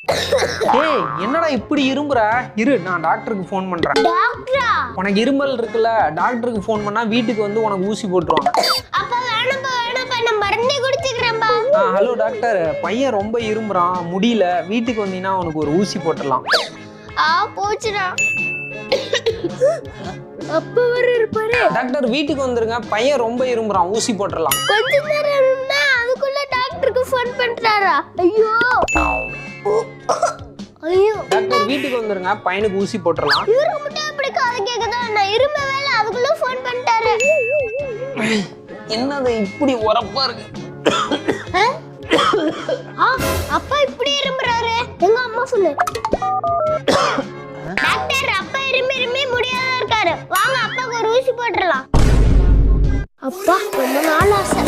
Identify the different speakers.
Speaker 1: ஏய் என்னடா இப்படி இரும்புற? இரு நான் டாக்டருக்கு ஃபோன் பண்றேன்.
Speaker 2: டாக்டரா?
Speaker 1: உனக்கு இருமல் இருக்குல்ல, டாக்டருக்கு ஃபோன் பண்ணா வீட்டுக்கு வந்து உனக்கு ஊசி போட்டுருவாங்க.
Speaker 2: அப்ப வேணாம்பா நான் மருந்தே குடிச்சுக்கிறேன்பா.
Speaker 1: ஹலோ டாக்டர், பையன் ரொம்ப இரும்புறான், முடியல, வீட்டுக்கு வந்தீங்கன்னா உனக்கு ஒரு ஊசி போட்டுடலாம்.
Speaker 2: போச்சுடா. அப்ப வர இருப்பாரு.
Speaker 1: டாக்டர் வீட்டுக்கு வந்துருங்க, பையன் ரொம்ப இரும்புறான், ஊசி போட்டுடலாம்.
Speaker 2: கொஞ்ச நேரம் இருந்தா அதுக்குள்ள டாக்டருக்கு ஃபோன் பண்றாரா? ஐயோ ஐயோ.
Speaker 1: டாக்டர் வீட்டுக்கு வந்துருங்க, பையனுக்கு ஊசி போட்டுடலாம்.
Speaker 2: இவருக்கு மட்டும் எப்படி காது கேக்குதா? நான் இரும்ப வேலை அதுக்குள்ள ஃபோன் பண்ணிட்டாரு.
Speaker 1: என்னது இப்படி உரப்பா இருக்கு?
Speaker 2: அப்பா இப்படி இரும்புறாரு. எங்க அம்மா சொல்லு. டாக்டர் அப்பா இருமி முடியாத இருக்காரு, வாங்க அப்பாக்கு ஒரு ஊசி போட்டுடலாம். அப்பா ரொம்ப நாள் ஆசை.